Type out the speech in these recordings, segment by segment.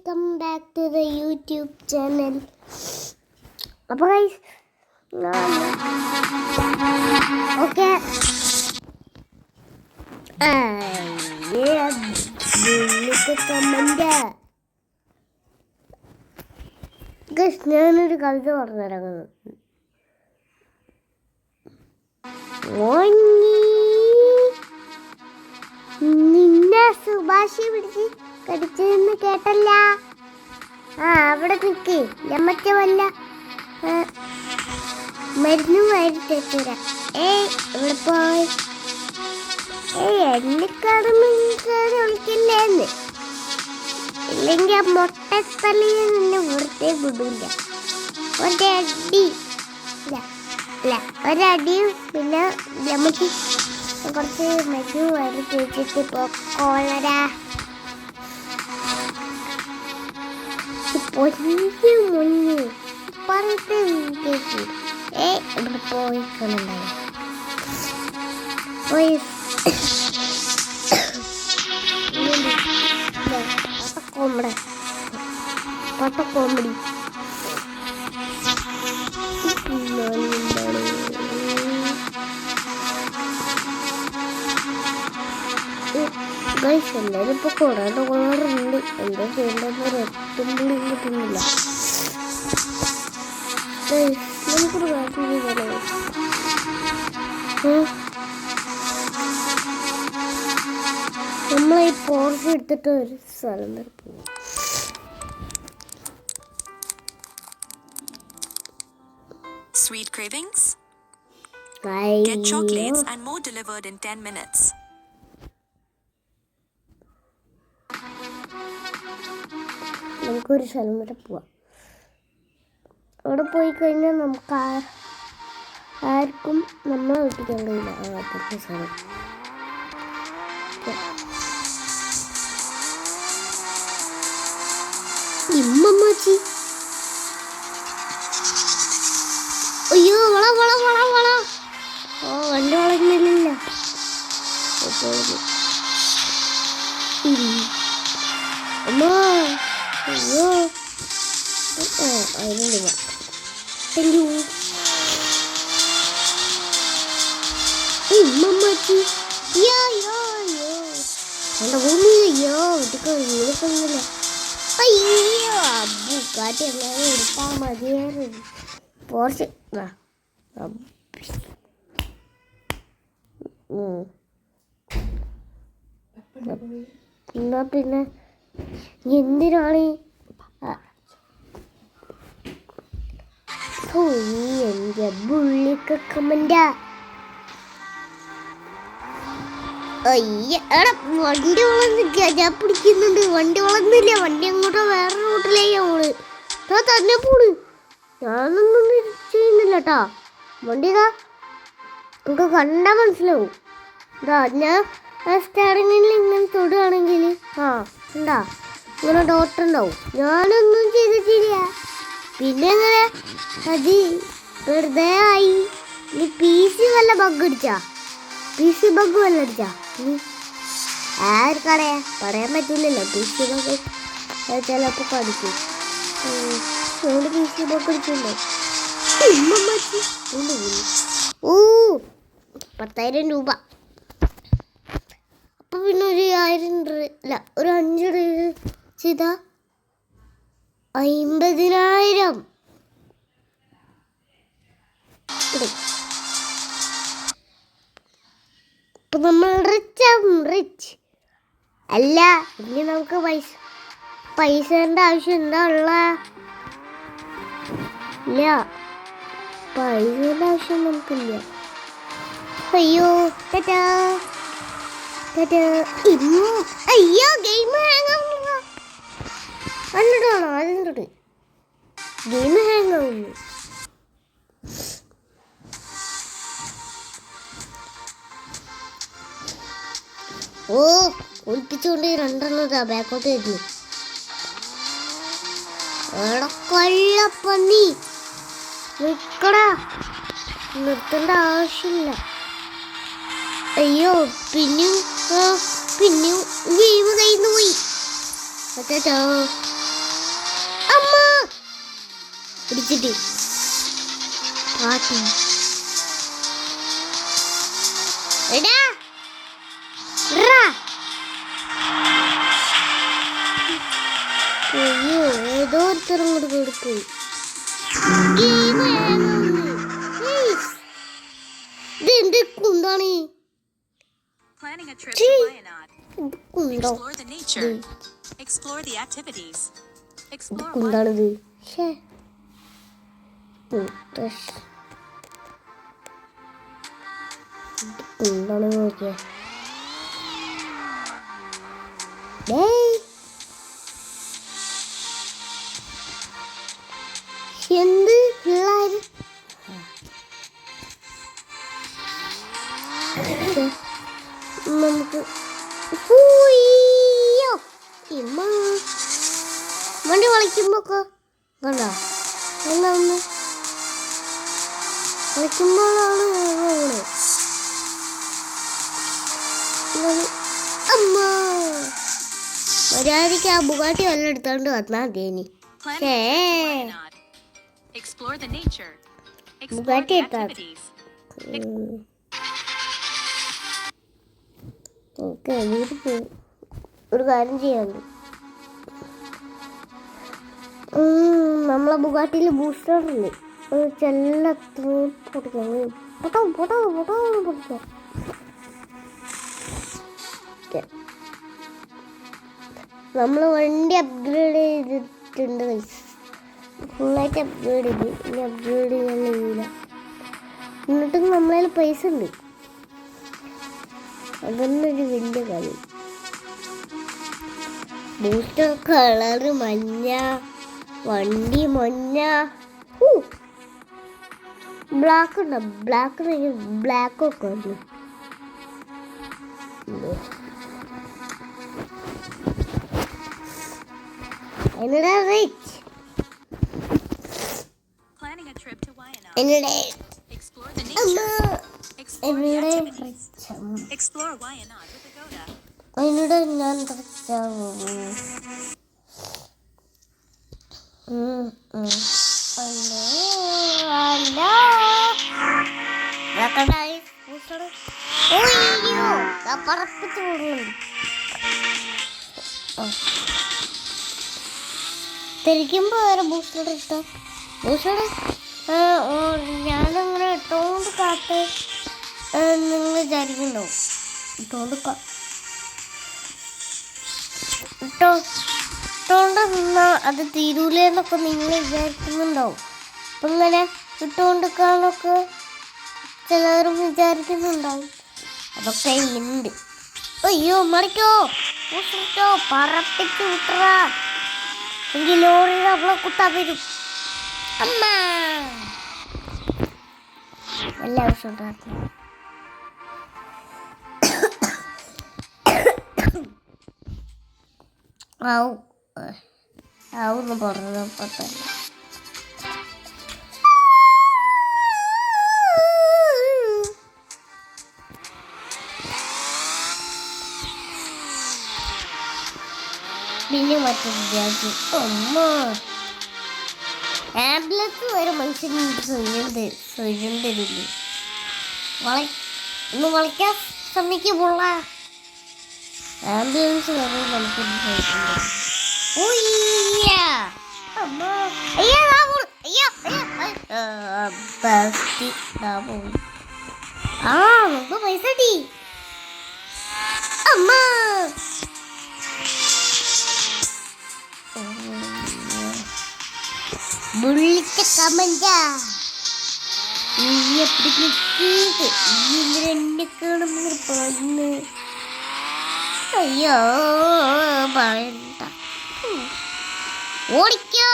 welcome back to the YouTube channel. അപ്പോൾ guys okay guys ഞാനൊരു കവിത പറഞ്ഞിറങ്ങുന്നു. നിന്നെ സുഭാഷി പിടിച്ച് കടിച്ചെന്ന് കേട്ടല്ല. അവിടെ നിൽക്ക്, ഞാൻ മറ്റേ വല്ല മരുന്നും വാരിത്തരാം. ഇവിടെ പോയി എണ്ണിക്കാടുന്ന വിളിക്കില്ലേന്ന്, ഇല്ലെങ്കിൽ ആ മൊട്ടത്തള്ളിയിൽ നിന്നെ വെറുതെ വിടൂല. ഒരടി ഒരടിയും പിന്നെ നമുക്ക് കുറച്ച് മരുന്ന് വാരി തേച്ചിട്ട് പോക്കോളരാ. പൊന്നു മുന്നേ പറയത്തെ കേട്ടു. ഇവിടെ പോയിക്കൊണ്ടായി കോമഡി കോമഡി എല്ലാവരും ഇപ്പോൾ കൊറോണ്ട് എന്താ ചെയ്യേണ്ടതെന്ന് ഒരെത്തുമ്പോഴും കിട്ടുന്നില്ല. നമുക്കൊരു കാര്യം നമ്മളീ പോർച്ച് എടുത്തിട്ട് ഒരു സ്ഥലം വരെ പോകും. Sweet cravings? Get chocolates and more delivered in 10 minutes. നമുക്കൊരു സ്ഥലം വരെ പോവാം. അവിടെ പോയി കഴിഞ്ഞാൽ നമുക്ക് ആർക്കും നമ്മളെ ഒട്ടിക്കാൻ കഴിയില്ല. അതൊക്കെ സ്ഥലം ഇമ്മച്ചി. അയ്യോ വള വള വള വള. വണ്ടി വളഞ്ഞില്ല. അമ്മോ അയ്യോ 1000 രൂപ. താങ്ക് യു ഇമ്മച്ചി. എൻ്റെ ഭൂമി അയ്യോ വീട്ടിൽ അയ്യോ അബ്ബു കാട്ടി എല്ലാവരും എടുത്താൽ മതിയായിരുന്നു. പോർച്ച് എന്നാ പിന്നെ എന്തിനാണ് എൻ്റെ ബുള്ളിക്ക് കമൻ്റാ. എടാ വണ്ടി വളർന്നില്ല, ഞാൻ പിടിക്കുന്നുണ്ട്. വണ്ടി വളർന്നില്ല, വണ്ടി അങ്ങോട്ടോ വേറെ റൂട്ടിലേക്ക് പോണ്. തന്നെ പോണ്, ഞാനൊന്നും ചെയ്യുന്നില്ല കേട്ടാ. വണ്ടി ഇതാ നമുക്ക് കണ്ടാൽ മനസ്സിലാവും. ഇതാ ഞാൻ സ്റ്റാർട്ടിങ്ങിൽ ഇങ്ങനെ തൊടുകയാണെങ്കിൽ ഉണ്ടാ ഇങ്ങനെ ഡോട്ടുണ്ടാവും. ഞാനൊന്നും ചെയ്തിട്ടില്ല. പിന്നെ ഇങ്ങനെ അത് വെറുതെ ആയി. ഇനി പി സി വല്ല ബഗ് അടിച്ചാ, പി സി ബഗ് വല്ല അടിച്ചാ ആർക്കറിയാ, പറയാൻ പറ്റില്ലല്ലോ. പി സി ബഗ് ചിലപ്പോൾ കടിക്കും. അതുകൊണ്ട് പി സി ബഗ് അടിച്ചല്ലോ. 10,000 രൂപ. അപ്പം പിന്നെ ഒരു 1000 അല്ല ഒരു 5 ചെയ്താ 50,000. ഇപ്പം നമ്മൾ റിച്ച് അല്ല. ഇനി നമുക്ക് പൈസേൻ്റെ ആവശ്യം എന്താ ഉള്ള? ഇല്ല, പൈസേൻ്റെ ആവശ്യം നമുക്കില്ല. അയ്യോ ടാറ്റാ. അയ്യോ ഗെയിം ഹാങ് ആവുന്നു. എന്നിട്ടാണോ ആദ്യം തൊട്ട് ഗെയിം ഹാങ് ആവുന്നു. ഒളിപ്പിച്ചുകൊണ്ട് 2 ബാക്കോട്ട് വരുന്നു. കൊല്ലപ്പന്നി നിക്കടാ, നിർത്തേണ്ട ആവശ്യമില്ല. അയ്യോ പിന്നെയും ഗെയിം കയ്യിൽ നിന്ന് പോയി. പിടിച്ചിട്ട് പാട്ടി എടാ അയ്യോ ഏതോ ഒരുത്തരം കൂടെ കൊടുത്തു ഇത് എന്ത് കുന്താണ് Planning a trip to Wayanad. കുന്തോ Explore the nature. Explore the activities. Explore what കുന്താണിത് കുന്താണ് നോക്കിയ എന്ത് പിള്ളേര് നമുക്ക് വണ്ടി വളയ്ക്കുമ്പോക്കെ കണ്ടോ എന്താന്ന് വളയ്ക്കുമ്പോഴാണ് അമ്മ മര്യാദയ്ക്ക് ആ ബുഗാട്ടി വല്ല എടുത്തോണ്ട് വന്നാൽ മതിയേനി planning a trip to Wayanad. Explore the nature. Explore Bugatti the എടുത്താ activities. ഓക്കെ വീട്ടിൽ പോയി ഒരു കാര്യം ചെയ്യാണ്ട് നമ്മളെ ബുഗാട്ടിയിൽ ബൂസ്റ്ററില്ലേ അത് ചെല്ലത്രയും പൊട്ടിക്കാം പൊട്ടിക്കാം നമ്മൾ വണ്ടി അപ്ഗ്രേഡ് ചെയ്തിട്ടുണ്ട് ഫുള്ളായിട്ട് അപ്ഗ്രേഡ് ചെയ്ത് ഇനി അപ്ഗ്രേഡ് ചെയ്യാൻ കഴിയില്ല എന്നിട്ടും നമ്മളതിൽ പൈസ ഉണ്ട് അതൊന്നൊരു വലിയ കാര്യം ബൂസ്റ്റർ കളറ് മഞ്ഞ വണ്ടി മഞ്ഞ ബ്ലാക്ക് ഉണ്ടോ ബ്ലാക്കൊക്കെ ഉണ്ട് എന്നടാ റിച്ച് Planning a trip to Wayanad. എന്നടെ Explore the nature. Explore the എന്നടെ activities. Explore Wayanad with Agoda. എന്നോട് ഞാൻ പറപ്പിച്ച് പോകുന്നുണ്ട് തിരിക്കുമ്പോ വേറെ ബൂസ്റ്റർ ഇട്ടോ ബൂസ്റ്റർ ഞാനങ്ങനെ ഇട്ടോണ്ട് കാത്ത് നിങ്ങൾ വിചാരിക്കുന്നുണ്ടാവും ഇട്ടോണ്ട് ഇട്ടോണ്ട് നിന്നാ അത് തീരൂലെന്നൊക്കെ നിങ്ങൾ വിചാരിക്കുന്നുണ്ടാവും അപ്പം ഇങ്ങനെ ഇട്ടുകൊണ്ടിരിക്കാനൊക്കെ ചിലവരും വിചാരിക്കുന്നുണ്ടാവും അതൊക്കെ ഉണ്ട് അയ്യോ മറിക്കോ പൂസിട്ടോ പറപ്പിച്ച് വിട്ടറാ എങ്കിൽ ലോറിയുടെ അവളെ കുത്താൻ വരും അമ്മ നല്ല ആവശ്യം ഉണ്ടായിരുന്നു ആവുന്ന് പറഞ്ഞപ്പോ തന്നെ പിന്നെ മറ്റൊരു വിചാരിച്ചു അമ്മ ആംബുലൻസ് വരെ മനുഷ്യന് സ്വയം തരില്ലേ ഒന്ന് വളയ്ക്കാൻ ശ്രമിക്കുമ്പോൾ ആംബുലൻസ് വരെ നമുക്കൊന്ന് നമുക്ക് പൈസ കിട്ടി അമ്മ മുള്ളിച്ച കമന്റ നീ എപ്പി നിൽക്കിട്ട് എന്നെ കാണുമ്പോൾ പറയുന്നു അയ്യോ പറയണ്ട ഓടിക്കോ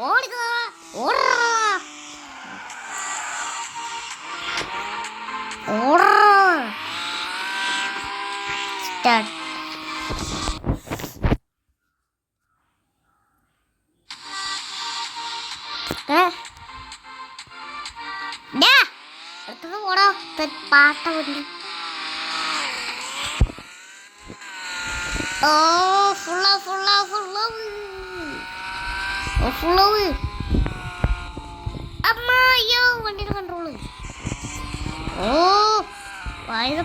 ഓടിക്കോ സ്റ്റാർട്ട് അടുത്തത് പോടോ പാട്ട വണ്ടി ഓ ഫുള്ളാവ് വണ്ടിയുടെ കൺട്രോള്. ഓ വായന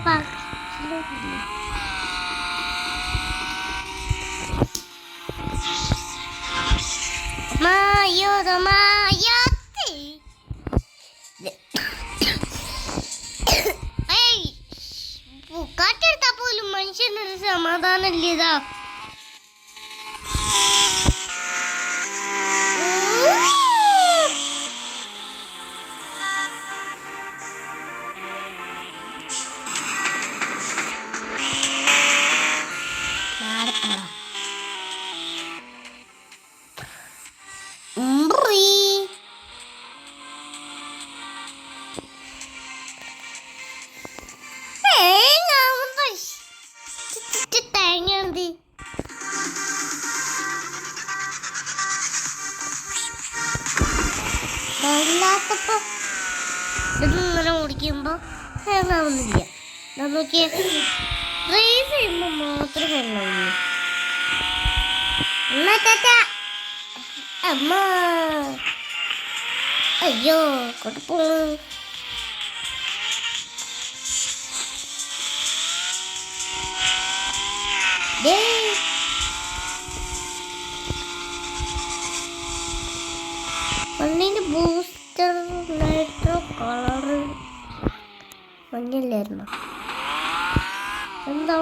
കാറ്റെടുത്താ പോലും മനുഷ്യനൊരു സമാധാനം ഇല്ലേതാ. തേങ്ങ ഇല്ലാത്തപ്പോ ഇങ്ങനെ ഓടിക്കുമ്പോ ഹേങ്ങാവുന്നില്ല. നമുക്ക് റേസ് ചെയ്യുമ്പോ മാത്രം ഹേങ്ങാവുന്നു. അമ്മ അയ്യോ കൊണ്ട് പോണു. വണ്ടിന്റെ ബൂസ്റ്റർ നൈട്രോ കളറ് മഞ്ഞല്ലായിരുന്നു. എന്താ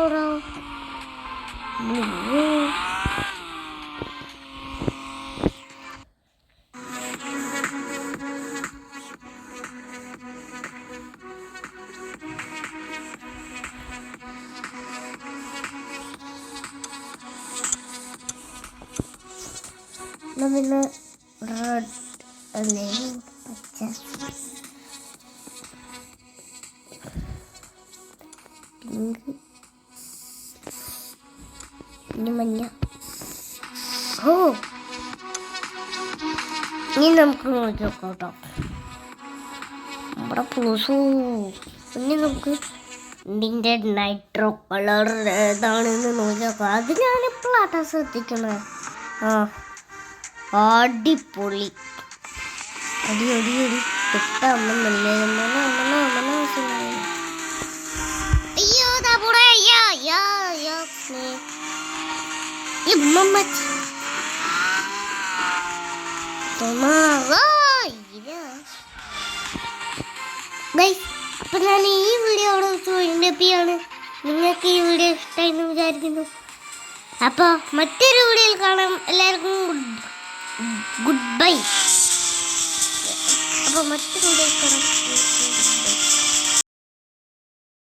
പിന്നെ റെഡ് അല്ലെങ്കിൽ പച്ച പിങ്ക് പിന്നെ മഞ്ഞ. ഓ ഇനി നമുക്ക് നോക്കി നോക്കാം കേട്ടോ നമ്മുടെ പൂസു. ഇനി നമുക്ക് ഇതിൻ്റെ നൈട്രോ കളർ ഏതാണെന്ന് നോക്കി നോക്കാം. അത് ഞാനിപ്പോഴാട്ടാ ശ്രദ്ധിക്കണേ. ആ അടിപൊളി അടി അടി അടി കിട്ടാമെന്നല്ലേ. അയ്യോ അപ്പൊ ഞാൻ ഈ വീഡിയോ അവിടെ വെച്ച് നിങ്ങൾക്ക് ഈ വീഡിയോ ഇഷ്ടമായെന്ന് വിചാരിക്കുന്നു. അപ്പോൾ മറ്റൊരു വീഡിയോയിൽ കാണാം. എല്ലാവർക്കും ഗുഡ് ബൈ. അപ്പോൾ മറ്റൊരു വീഡിയോയിൽ കാണാം.